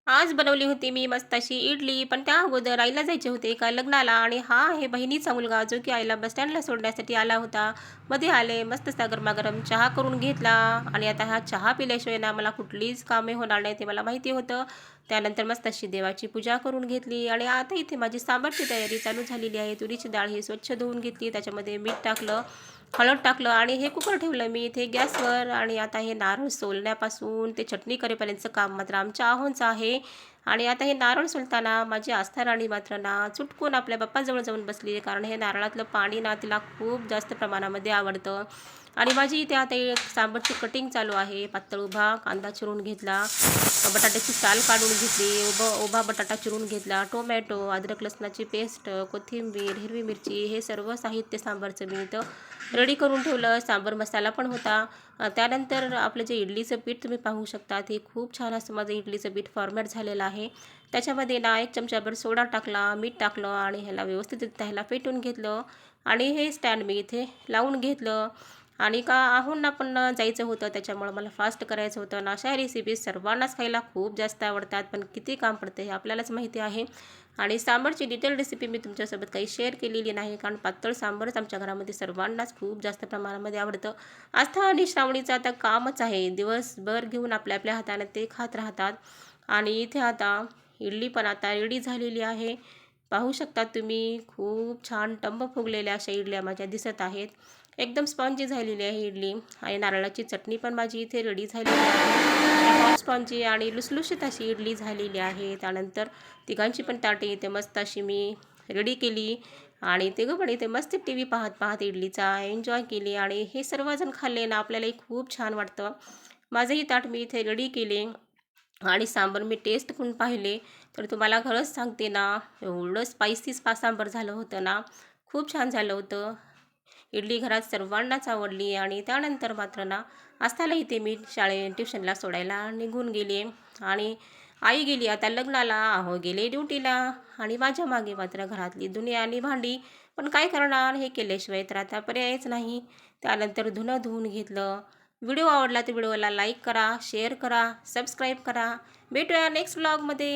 आज बनवली होती मी मस्त अशी इडली, पण त्या अगोदर आईला जायचे होते एका लग्नाला आणि हा आहे बहिणीचा मुलगा जो की आईला बस स्टँडला सोडण्यासाठी आला होता. मध्ये आले, मस्त असा गरमागरम चहा करून घेतला आणि आता हा चहा पिल्याशिवाय ना मला कुठलीच कामे होणार नाही ते मला माहिती होतं. त्यानंतर मस्त अशी देवाची पूजा करून घेतली आणि आता इथे माझी सांबारची तयारी चालू झालेली आहे. तुरीची डाळ ही स्वच्छ धुवून घेतली, त्याच्यामध्ये मीठ टाकलं, हळद टाकलं आणि हे कुकर ठेवलं मी इथे गॅसवर आणि आता हे नारळ सोलण्यापासून ते चटणी करेपर्यंतचं काम मात्र आमच्या आहोंचं आहे. आणि आता हे नारळ सोलताना माझी आस्था राणी मात्र ना चुटकून आपल्या बाप्पाजवळ जाऊन बसली आहे, कारण हे नारळातलं पाणी ना तिला खूप जास्त प्रमाणामध्ये आवडतं. आणि माझी इथे आता एक सांबारची कटिंग चालू आहे. पातळ उभा कांदा चिरून घेतला, बटाट्याची साल काढून घेतली, उभा बटाटा चिरून घेतला, टोमॅटो, अद्रक लसणाची पेस्ट, कोथिंबीर, हिरवी मिरची हे सर्व साहित्य सांबारचं मी इथं रेडी करून ठेवलं. सांबार मसाला पण होता. त्यानंतर आपलं जे इडलीचं पीठ तुम्ही पाहू शकता, हे खूप छान असं माझं इडलीचं पीठ फॉर्मॅट झालेलं आहे. त्याच्यामध्ये ना 1 चमचाभर सोडा टाकला, मीठ टाकलं आणि ह्याला व्यवस्थितरित्या ह्याला फेटून घेतलं आणि हे स्टँड मी इथे लावून घेतलं. आणि का आहोंना पण जायचं होतं, त्याच्यामुळं मला फास्ट करायचं होतं आणि अशा रेसिपीज सर्वांनाच खायला खूप जास्त आवडतात, पण किती काम पडतं हे आपल्यालाच माहिती आहे. आणि सांबारची डिटेल रेसिपी मी तुमच्यासोबत काही शेअर केलेली नाही, कारण पातळ सांबारच आमच्या घरामध्ये सर्वांनाच खूप जास्त प्रमाणामध्ये आवडतं. आस्था आणि श्रावणीचं आता कामच आहे, दिवसभर घेऊन आपल्या आपल्या हाताने ते खात राहतात. आणि इथे आता इडली पण आता रेडी झालेली आहे. पाहू शकता तुम्ही, खूप छान टम्म फुगलेल्या अशा इडल्या माझ्या दिसत आहेत. एकदम स्पॉन्जी झालेली आहे इडली आणि नारळाची चटणी पण माझी इथे रेडी झालेली आहे. हॉट स्पॉन्जी आणि लुसलुशीत अशी इडली झालेली आहे. त्यानंतर तिघांची पण ताटे इथे मस्त अशी मी रेडी केली आणि तिघं पण इथे मस्त टी व्ही पाहत पाहत इडलीचा एन्जॉय केली आणि हे सर्वजण खाल्ले ना आपल्यालाही खूप छान वाटतं. माझंही ताट मी इथे रेडी केले आणि सांबार मी टेस्ट करून पाहिले, तर तुम्हाला खरंच सांगते ना, एवढं स्पायसी सांबार झालं होतं ना, खूप छान झालं होतं. इडली घरात सर्वांनाच आवडली आणि त्यानंतर मात्र ना आस्थाला इथे मी ट्युशनला सोडायला निघून गेले आणि आई गेली आता लग्नाला, अहो गेले ड्युटीला आणि माझ्या मागे मात्र घरातली धुणी आणि भांडी. पण काय करणार, हे केल्याशिवाय तर आता पर्यायच नाही. त्यानंतर धुणं धुवून घेतलं. व्हिडिओ आवडला तर व्हिडिओला लाईक करा, शेअर करा, सबस्क्राईब करा. भेटूया नेक्स्ट व्लॉगमध्ये.